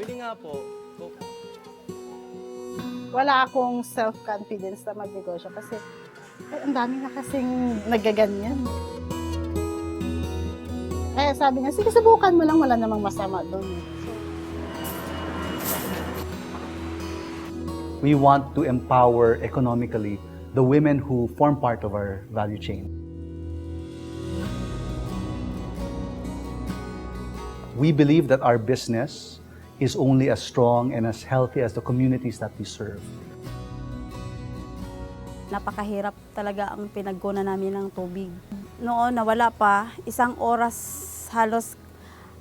Pwede nga po. Wala akong self-confidence na magnegosyo kasi ang dami na kasing nagaganyan. Kaya sabi niya, sige subukan mo lang, wala namang masama doon. We want to empower economically the women who form part of our value chain. We believe that our business is only as strong and as healthy as the communities that we serve. Napakahirap talaga ang pinagkunan namin ng tubig. Noon nawala pa, 1 oras halos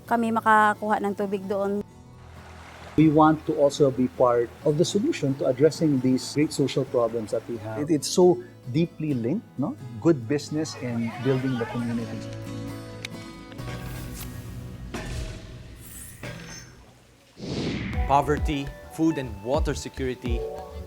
kami makakuha ng tubig doon. We want to also be part of the solution to addressing these great social problems that we have. It's so deeply linked, no? Good business and building the community. Poverty, food and water security,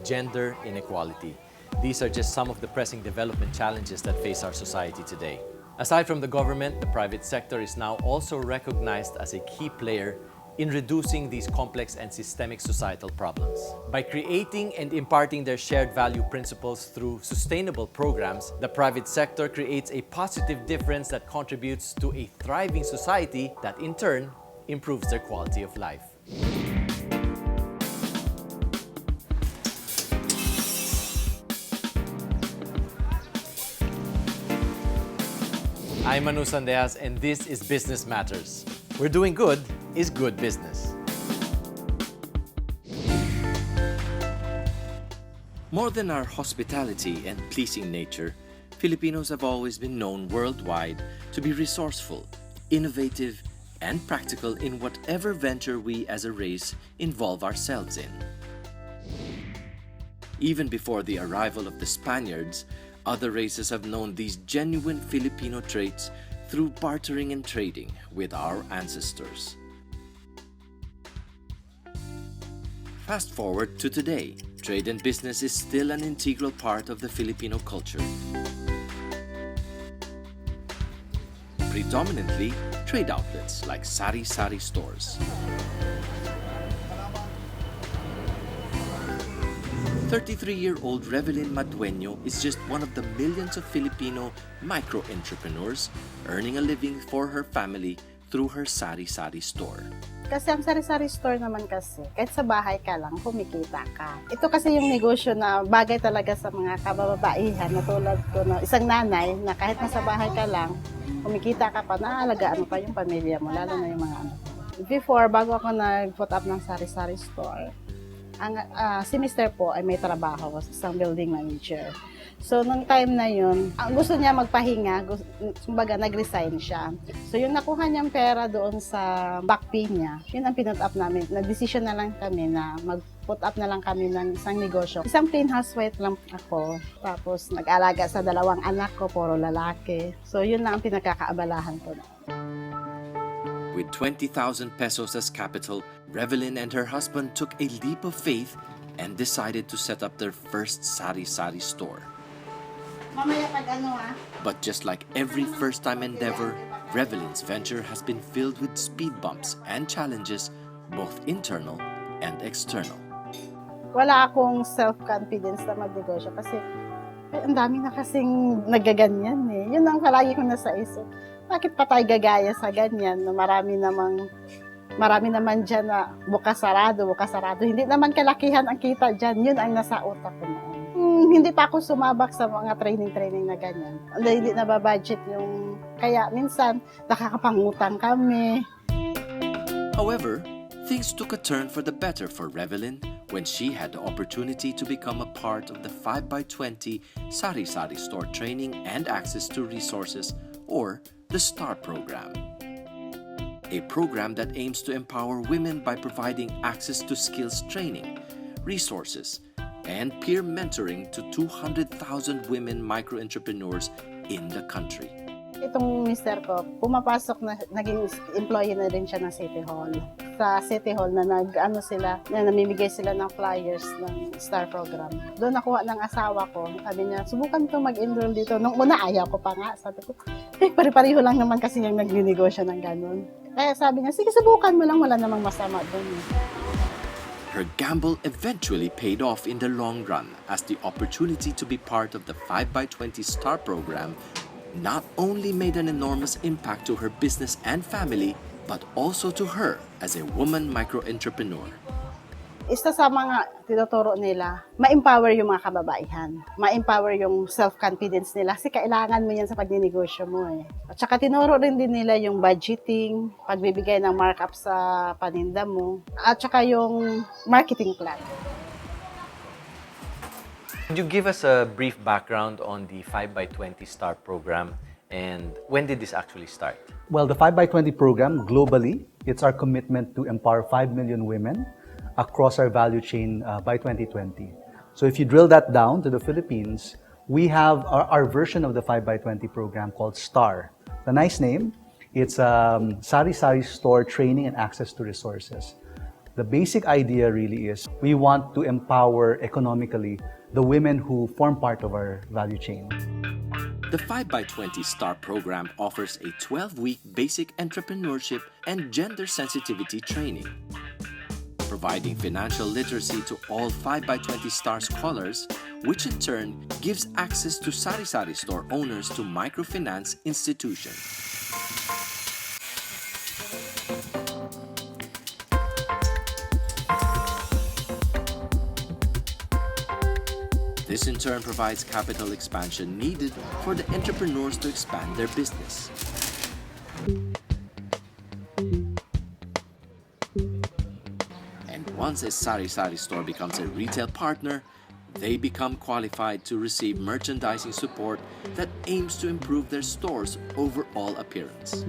gender inequality. These are just some of the pressing development challenges that face our society today. Aside from the government, the private sector is now also recognized as a key player in reducing these complex and systemic societal problems. By creating and imparting their shared value principles through sustainable programs, the private sector creates a positive difference that contributes to a thriving society that in turn improves their quality of life. I'm Manu Sandejas, and this is Business Matters. We're doing good is good business. More than our hospitality and pleasing nature, Filipinos have always been known worldwide to be resourceful, innovative, and practical in whatever venture we as a race involve ourselves in. Even before the arrival of the Spaniards, other races have known these genuine Filipino traits through bartering and trading with our ancestors. Fast forward to today, trade and business is still an integral part of the Filipino culture. Predominantly, trade outlets like sarisari stores. 33-year-old Revelyn Madueño is just one of the millions of Filipino micro-entrepreneurs earning a living for her family through her sari-sari store. Kasi ang sari-sari store naman kasi, kahit sa bahay ka lang, kumikita ka. Ito kasi yung negosyo na bagay talaga sa mga kababaihan na tulad ko na isang nanay na kahit nasa bahay ka lang, kumikita ka pa, naalagaan mo pa yung pamilya mo, lalo na yung mga anak mo. Before, bago ako nag-put up ng sari-sari store, si Mr. po ay may trabaho, isang building manager. So, nung time na yun, ang gusto niya magpahinga, kumbaga nag-resign siya. So, yung nakuha niyang pera doon sa back pay niya, yun ang pinut up namin. Nag-decision na lang kami na mag-put up na lang kami ng isang negosyo. Isang plain housewife lang ako, tapos nag-alaga sa 2 anak ko, puro lalaki. So, yun lang ang pinagkakaabalahan ko. With 20,000 pesos as capital, Revelyn and her husband took a leap of faith and decided to set up their first sari-sari store. Mamaya pag But just like every first-time endeavor, Revelyn's venture has been filled with speed bumps and challenges, both internal and external. Wala akong self-confidence na magnegosyo kasi ang dami na kasing nagaganyan eh. Yun ang palagi ko nasa isip. Bakit pa tayo gagaya sa ganyan na marami naman dyan na bukas-sarado. Hindi naman kalakihan ang kita dyan. Yun ang nasa utak ko noon. Hindi pa ako sumabak sa mga training na ganyan. Hindi nababudget yung... Kaya minsan, nakakapangutang kami. However, things took a turn for the better for Revelyn when she had the opportunity to become a part of the 5x20 Sari-Sari store training and access to resources, or the STAR program. A program that aims to empower women by providing access to skills training, resources, and peer mentoring to 200,000 women micro-entrepreneurs in the country. Itong mister ko, pumapasok na, naging employee na rin siya ng City Hall. Sa City Hall na namimigay sila ng flyers ng STAR program. Doon nakuha ng asawa ko. Sabi niya, subukan ko mag-enroll dito. Nung una, ayaw ko pa nga. Sabi ko, pare-pareho lang naman kasi yung nagninegosyo ng ganun. Kaya sabi niya, sige, subukan mo lang. Wala namang masama doon. Her gamble eventually paid off in the long run, as the opportunity to be part of the 5x20 STAR program not only made an enormous impact to her business and family, but also to her as a woman micro-entrepreneur. Isa sa mga tinuturo nila, ma-empower yung mga kababaihan. Ma-empower yung self-confidence nila kasi kailangan mo yan sa pagninegosyo mo eh. At saka tinuro rin din nila yung budgeting, pagbibigay ng markup sa paninda mo, at saka yung marketing plan. Could you give us a brief background on the 5x20 STAR program and when did this actually start? Well, the 5x20 program, globally, it's our commitment to empower 5 million women across our value chain by 2020. So if you drill that down to the Philippines, we have our version of the 5x20 program called STAR. The nice name, it's Sarisari Store Training and Access to Resources. The basic idea really is we want to empower economically the women who form part of our value chain. The 5x20 STAR program offers a 12-week basic entrepreneurship and gender sensitivity training, providing financial literacy to all 5x20 STAR scholars, which in turn gives access to sarisari store owners to microfinance institutions. This in turn provides capital expansion needed for the entrepreneurs to expand their business. And once a sarisari store becomes a retail partner, they become qualified to receive merchandising support that aims to improve their store's overall appearance.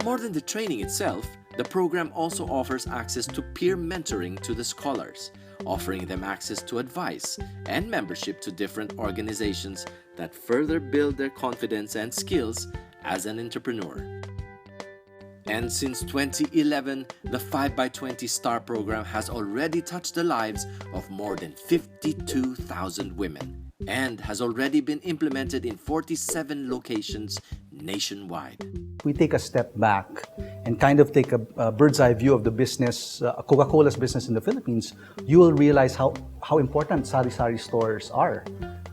More than the training itself, the program also offers access to peer mentoring to the scholars, offering them access to advice and membership to different organizations that further build their confidence and skills as an entrepreneur. And since 2011, the 5x20 STAR program has already touched the lives of more than 52,000 women and has already been implemented in 47 locations nationwide. We take a step back and kind of take a bird's eye view of the business, Coca-Cola's business in the Philippines, you will realize how important sari-sari stores are.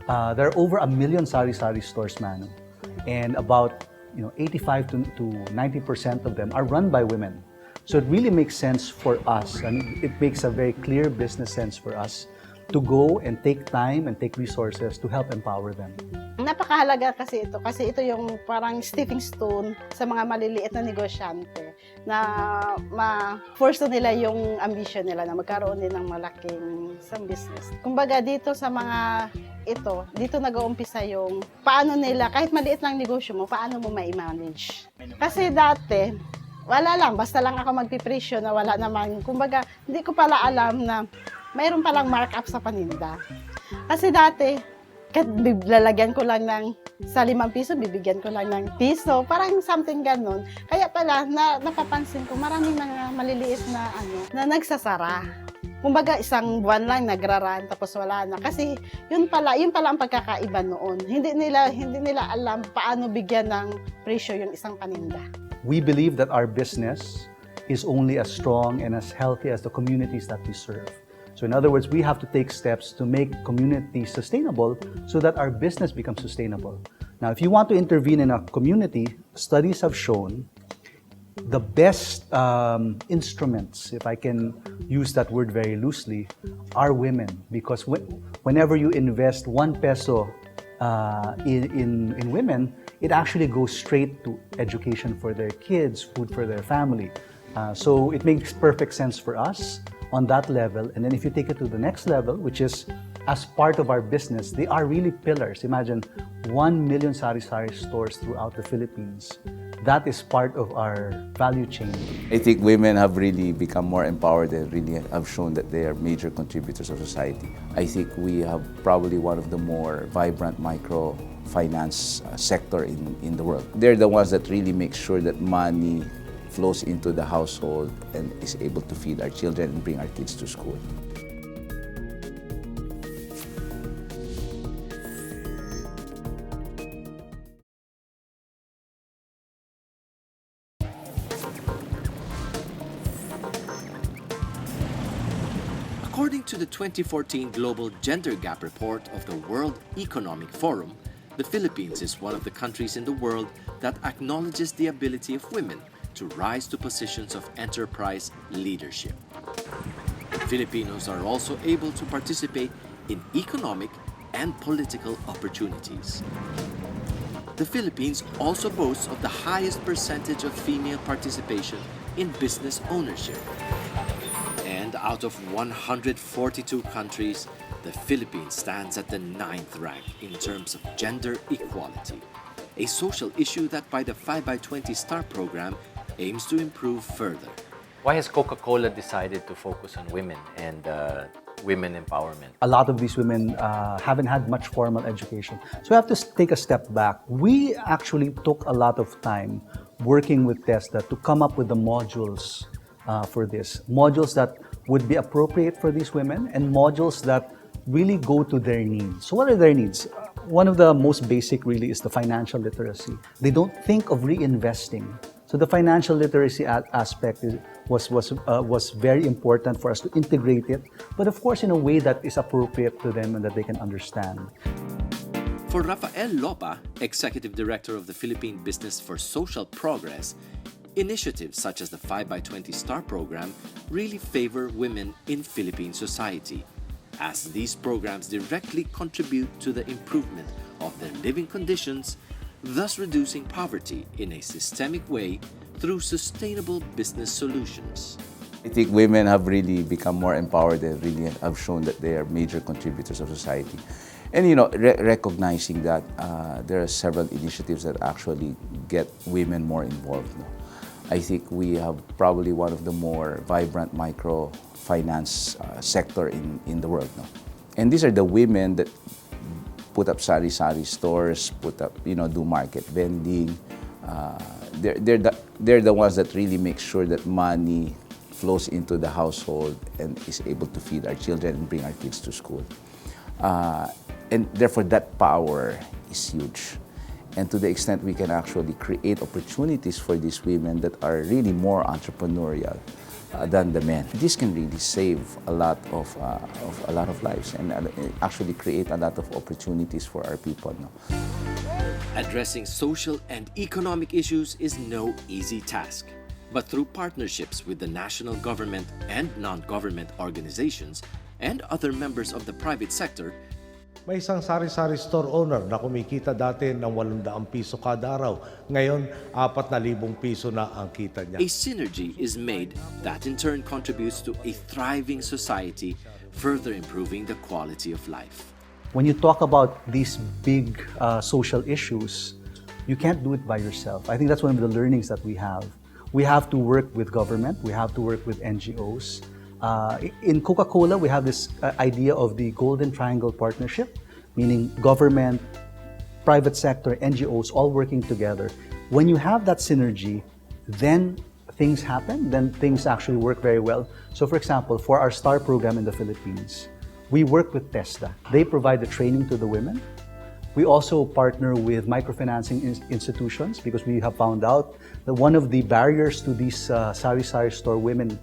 There are over 1 million sari-sari stores, Manu, and about 85 to 90% of them are run by women. So it really makes sense for us, and it makes a very clear business sense for us to go and take time and take resources to help empower them. Napakahalaga kasi ito yung parang stepping stone sa mga maliliit na negosyante na ma-force nila yung ambition nila na magkaroon din ng malaking business. Kumbaga dito sa mga dito nag-uumpisa yung paano nila, kahit maliit lang negosyo mo, paano mo ma-manage. Kasi dati, wala lang, basta lang ako magpipresyo na wala naman. Kumbaga, hindi ko pala alam na mayroon palang markup sa paninda. Kasi dati, kahit lalagyan ko lang sa 5 piso, bibigyan ko lang ng piso, parang something ganun. Kaya pala, napapansin ko, maraming mga maliliit na nagsasara. Kumbaga, isang buwan lang nagraran, tapos wala na. Kasi yun pala ang pagkakaiba noon. Hindi nila alam paano bigyan ng presyo yung isang paninda. We believe that our business is only as strong and as healthy as the communities that we serve. So in other words, we have to take steps to make communities sustainable so that our business becomes sustainable. Now, if you want to intervene in a community, studies have shown the best instruments, if I can use that word very loosely, are women. Because whenever you invest 1 peso in women, it actually goes straight to education for their kids, food for their family. So it makes perfect sense for us on that level. And then if you take it to the next level, which is as part of our business, they are really pillars. Imagine 1 million sari-sari stores throughout the Philippines. That is part of our value chain. I think women have really become more empowered and really have shown that they are major contributors of society. I think we have probably one of the more vibrant microfinance sector in the world. They're the ones that really make sure that money flows into the household and is able to feed our children and bring our kids to school. According to the 2014 Global Gender Gap Report of the World Economic Forum, the Philippines is one of the countries in the world that acknowledges the ability of women to rise to positions of enterprise leadership. Filipinos are also able to participate in economic and political opportunities. The Philippines also boasts of the highest percentage of female participation in business ownership. And out of 142 countries, the Philippines stands at the 9th rank in terms of gender equality, a social issue that by the 5x20 STAR program aims to improve further. Why has Coca-Cola decided to focus on women and women empowerment? A lot of these women haven't had much formal education. So we have to take a step back. We actually took a lot of time working with TESDA to come up with the modules for this. Modules that would be appropriate for these women and modules that really go to their needs. So what are their needs? One of the most basic really is the financial literacy. They don't think of reinvesting. So the financial literacy aspect was very important for us to integrate it, but of course in a way that is appropriate to them and that they can understand. For Rafael Lopa, Executive Director of the Philippine Business for Social Progress, initiatives such as the 5x20 STAR program really favor women in Philippine society, as these programs directly contribute to the improvement of their living conditions, thus reducing poverty in a systemic way through sustainable business solutions. I think women have really become more empowered and really have shown that they are major contributors of society. And recognizing that there are several initiatives that actually get women more involved. No? I think we have probably one of the more vibrant microfinance sector in the world. No? And these are the women that put up sarisari stores, do market vending. They're the ones that really make sure that money flows into the household and is able to feed our children and bring our kids to school. And therefore, that power is huge. And to the extent we can actually create opportunities for these women that are really more entrepreneurial than the men, this can really save a lot of lives and actually create a lot of opportunities for our people. No? Addressing social and economic issues is no easy task. But through partnerships with the national government and non-government organizations and other members of the private sector, may isang sari-sari store owner na kumikita dati ng 800 piso kada araw. Ngayon, 4,000 piso na ang kita niya. a synergy is made that in turn contributes to a thriving society, further improving the quality of life. When you talk about these big social issues, you can't do it by yourself. I think that's one of the learnings that we have. We have to work with government, we have to work with NGOs. In Coca-Cola, we have this idea of the Golden Triangle Partnership, meaning government, private sector, NGOs all working together. When you have that synergy, then things happen, then things actually work very well. So for example, for our STAR program in the Philippines, we work with TESDA. They provide the training to the women. We also partner with microfinancing institutions because we have found out that one of the barriers to these sari-sari store women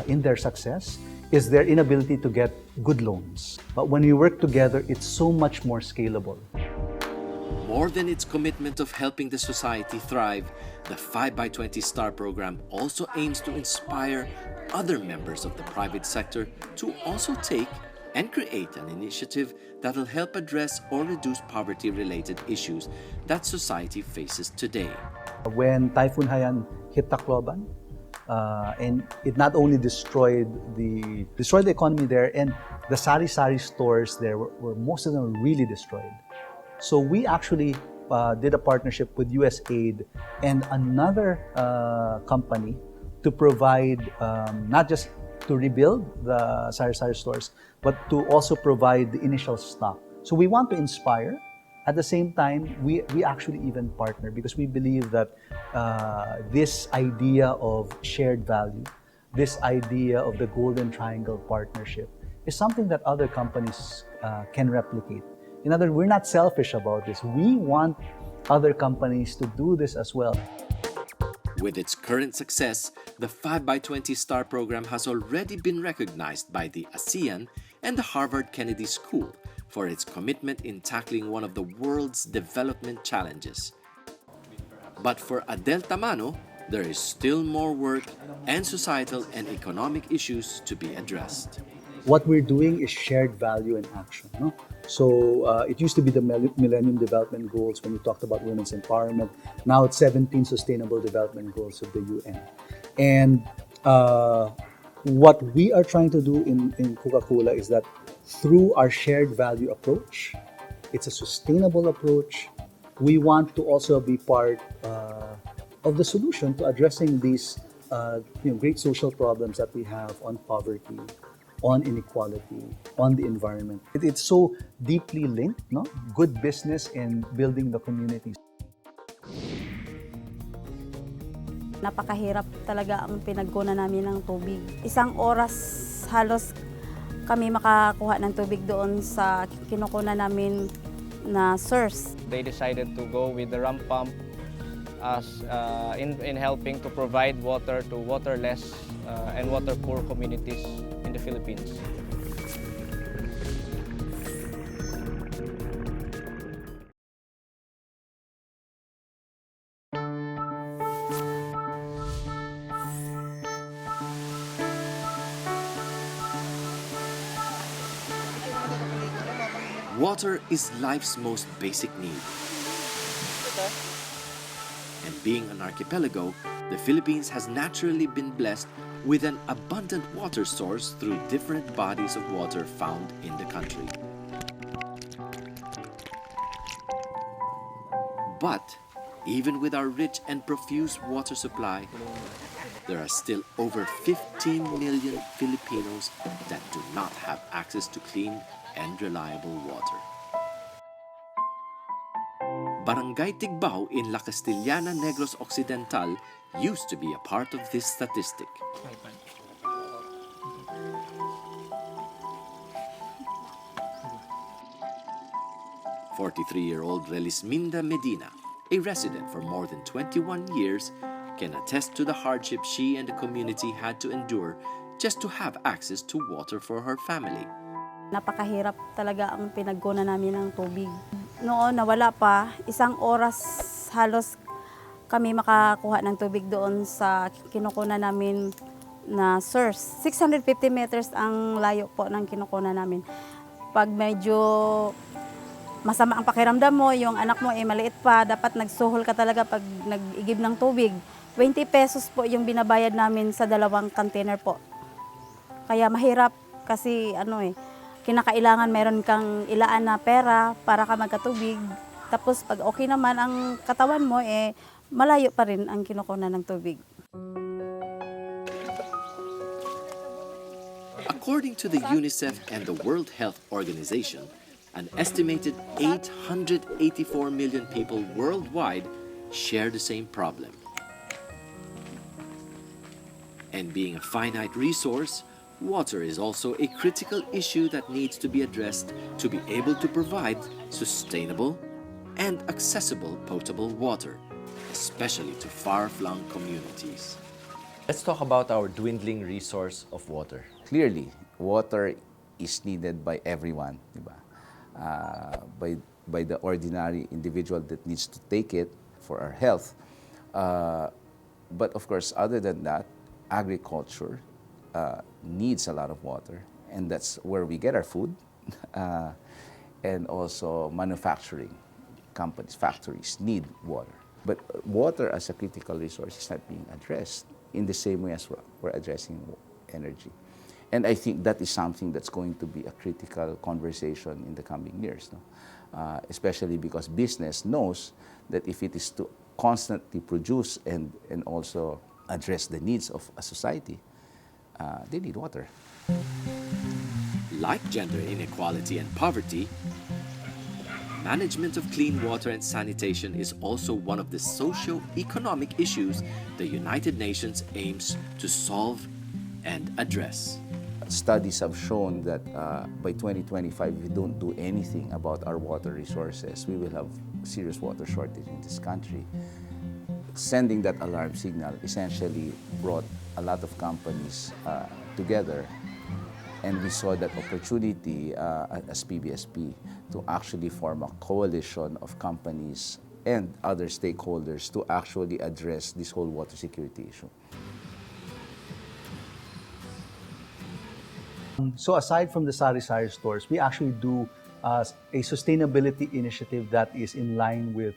in their success is their inability to get good loans. But when we work together, it's so much more scalable. More than its commitment of helping the society thrive, the 5x20 STAR program also aims to inspire other members of the private sector to also take and create an initiative that will help address or reduce poverty-related issues that society faces today. When Typhoon Haiyan hit Tacloban, and it not only destroyed the economy there, and the sari-sari stores there were most of them were really destroyed. So we actually did a partnership with USAID and another company to provide not just to rebuild the sari-sari stores, but to also provide the initial stock. So we want to inspire. At the same time, we actually even partner because we believe that this idea of shared value, this idea of the Golden Triangle Partnership is something that other companies can replicate. In other words, we're not selfish about this. We want other companies to do this as well. With its current success, the 5x20 STAR program has already been recognized by the ASEAN and the Harvard Kennedy School for its commitment in tackling one of the world's development challenges. But for Adel Tamano, there is still more work and societal and economic issues to be addressed. What we're doing is shared value and action. No? So it used to be the Millennium Development Goals when you talked about women's empowerment. Now it's 17 Sustainable Development Goals of the UN. And what we are trying to do in Coca-Cola is that through our shared value approach, it's a sustainable approach. We want to also be part of the solution to addressing these great social problems that we have on poverty, on inequality, on the environment. It's so deeply linked, no? Good business and building the communities. Napakahirap talaga ang pinagkunan namin ng tubig. Isang oras halos kami makakuha ng tubig doon sa kinukunan namin na source. They decided to go with the ramp pump as in helping to provide water to waterless and water poor communities in the Philippines. Water is life's most basic need. And being an archipelago, the Philippines has naturally been blessed with an abundant water source through different bodies of water found in the country. But even with our rich and profuse water supply, there are still over 15 million Filipinos that do not have access to clean and reliable water. Barangay Tigbao in La Castellana, Negros Occidental used to be a part of this statistic. "43-year-old Relisminda Medina, a resident for more than 21 years, can attest to the hardship she and the community had to endure just to have access to water for her family. Napakahirap talaga ang pinagkunan namin ng tubig. Noon nawala pa, isang oras halos kami makakuha ng tubig doon sa kinukunan namin na source. 650 meters ang layo po ng kinukunan namin. Pag medyo masama ang pakiramdam mo, yung anak mo maliit pa, dapat nagsuhol ka talaga pag nag-igib ng tubig. 20 pesos po yung binabayad namin sa 2 container po. Kaya mahirap kasi kinakailangan meron kang ilaan na pera para ka magkatubig. Tapos pag okay naman ang katawan mo, malayo pa rin ang kinukunan ng tubig. According to the UNICEF and the World Health Organization, an estimated 884 million people worldwide share the same problem. And being a finite resource, water is also a critical issue that needs to be addressed to be able to provide sustainable and accessible potable water, especially to far-flung communities. Let's talk about our dwindling resource of water. Clearly, water is needed by everyone, diba? By the ordinary individual that needs to take it for our health. But of course, other than that, agriculture needs a lot of water, and that's where we get our food. And also manufacturing companies, factories need water. But water as a critical resource is not being addressed in the same way as we're addressing energy. And I think that is something that's going to be a critical conversation in the coming years, no? Especially because business knows that if it is to constantly produce and also address the needs of a society, they need water. Like gender inequality and poverty, management of clean water and sanitation is also one of the socio-economic issues the United Nations aims to solve and address. Studies have shown that by 2025, if we don't do anything about our water resources, we will have serious water shortage in this country. sending that alarm signal essentially brought a lot of companies together, and we saw that opportunity as PBSP to actually form a coalition of companies and other stakeholders to actually address this whole water security issue. So aside from the sari-sari stores, we actually do a sustainability initiative that is in line with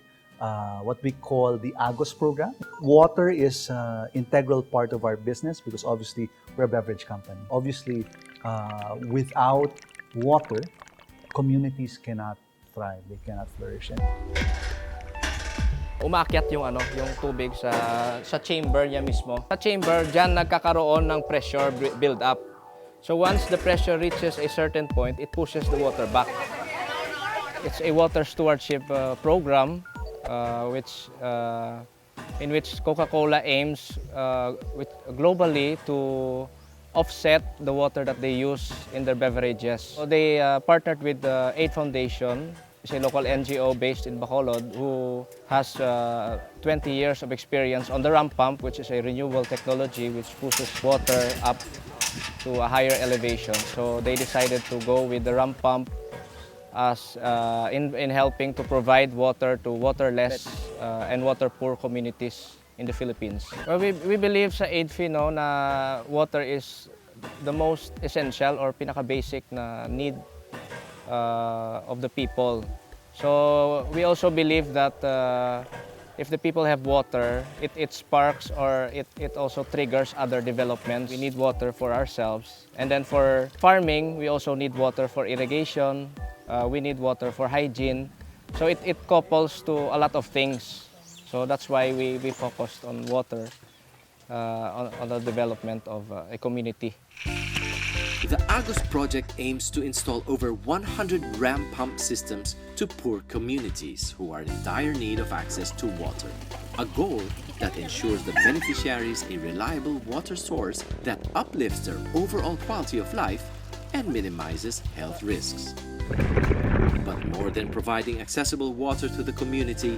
what we call the AGOS program. Water is an integral part of our business because obviously we're a beverage company. Obviously, without water, communities cannot thrive, they cannot flourish. Umaakyat yung tubig sa chamber niya mismo. Sa chamber, diyan nagkakaroon ng pressure build up. So once the pressure reaches a certain point, it pushes the water back. It's a water stewardship program in which Coca-Cola aims globally to offset the water that they use in their beverages. So they partnered with the Aid Foundation. It's a local NGO based in Bacolod who has 20 years of experience on the ramp pump, which is a renewable technology which pushes water up to a higher elevation. So they decided to go with the ramp pump as in helping to provide water to waterless and water poor communities in the Philippines. Well, we believe sa AIDFI na water is the most essential or pinaka-basic na need of the people. So we also believe that if the people have water, it sparks or it also triggers other developments. We need water for ourselves. And then for farming, we also need water for irrigation. We need water for hygiene. So it couples to a lot of things. So that's why we focused on water, on the development of a community. The AGOS project aims to install over 100 ram pump systems to poor communities who are in dire need of access to water, a goal that ensures the beneficiaries a reliable water source that uplifts their overall quality of life and minimizes health risks. But more than providing accessible water to the community,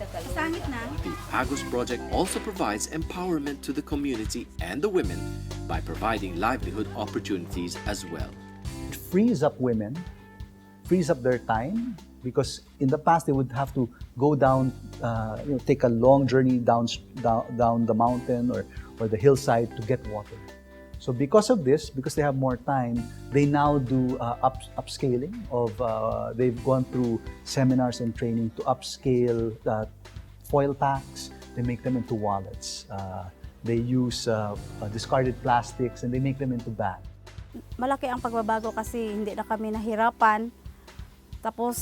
the AGOS project also provides empowerment to the community and the women by providing livelihood opportunities as well. It frees up women, frees up their time, because in the past they would have to go down, take a long journey down the mountain or the hillside to get water. So because of this, because they have more time, they now do upscaling of, they've gone through seminars and training to upscale foil packs. They make them into wallets. They use discarded plastics and they make them into bags. Malaki ang pagbabago kasi hindi na kami nahirapan. Tapos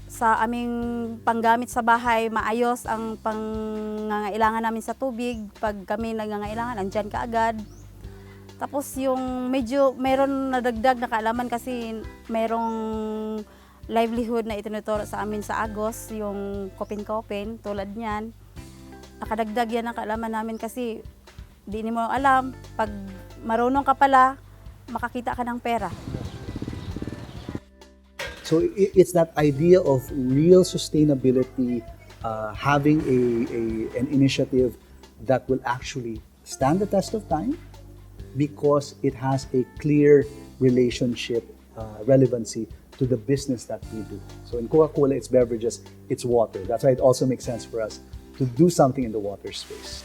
sa aming panggamit sa bahay, maayos ang pangangailangan namin sa tubig. Pag kami nangangailangan, andyan ka agad. Tapos yung medyo mayroon nadagdag na kaalaman kasi mayroong livelihood na itinuturo sa amin sa AGOS, yung kopin-kopin, tulad niyan. Nakadagdag yan ang kaalaman namin kasi di mo alam, pag marunong ka pala, makakita ka ng pera. So it's that idea of real sustainability, having an initiative that will actually stand the test of time because it has a clear relationship, relevancy to the business that we do. So in Coca-Cola, it's beverages, it's water. That's why it also makes sense for us to do something in the water space.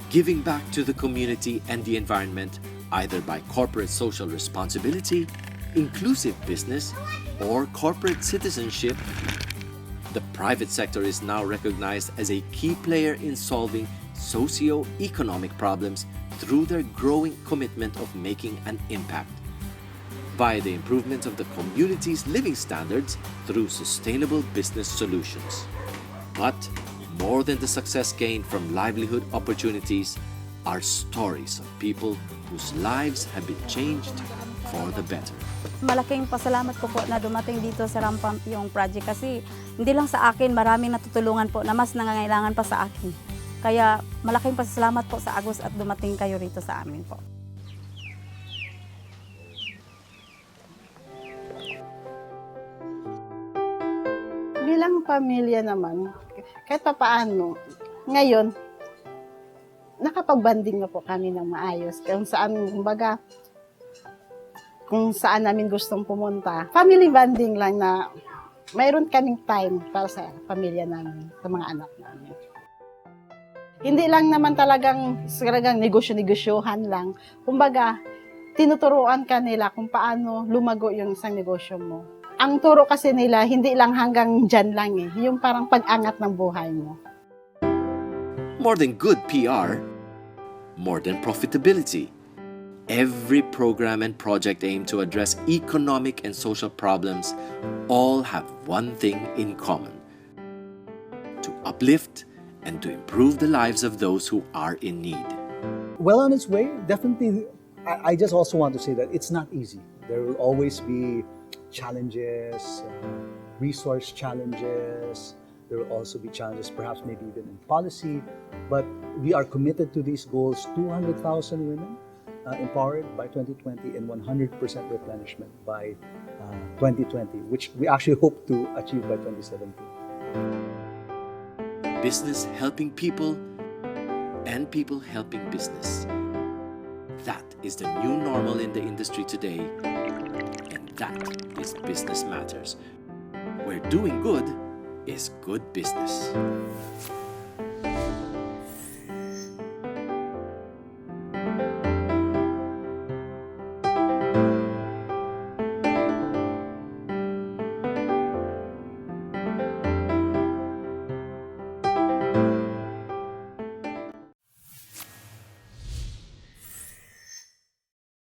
Giving back to the community and the environment, either by corporate social responsibility, inclusive business, or corporate citizenship, the private sector is now recognized as a key player in solving socio-economic problems through their growing commitment of making an impact via the improvement of the community's living standards through sustainable business solutions. But more than the success gained from livelihood opportunities are stories of people whose lives have been changed for the better. Malaking pasalamat ko po na dumating dito sa Rampamp yung project kasi Hindi lang sa akin, maraming natutulungan po na mas nangangailangan pa sa akin. Kaya malaking pasasalamat po sa Agus at dumating kayo rito sa amin po. Bilang pamilya naman, kahit pa paano, ngayon, nakapag-banding na po kami ng maayos. Kung saan, kumbaga, kung saan namin gustong pumunta. Family bonding lang na mayroon kaming time para sa pamilya namin, sa mga anak namin. Hindi lang naman talagang negosyo-negosyohan lang. Kumbaga, tinuturuan ka nila kung paano lumago yung isang negosyo mo. Ang turo kasi nila, hindi lang hanggang dyan lang eh. Yung parang pag-angat ng buhay mo. More than good PR, more than profitability. Every program and project aimed to address economic and social problems all have one thing in common: to uplift and to improve the lives of those who are in need. Well on its way, definitely. I just also want to say that it's not easy. There will always be challenges, resource challenges. There will also be challenges, perhaps maybe even in policy. But we are committed to these goals: 200,000 women empowered by 2020 and 100% replenishment by 2020, which we actually hope to achieve by 2017. Business helping people and people helping business. That is the new normal in the industry today, and that is Business Matters, where doing good is good business.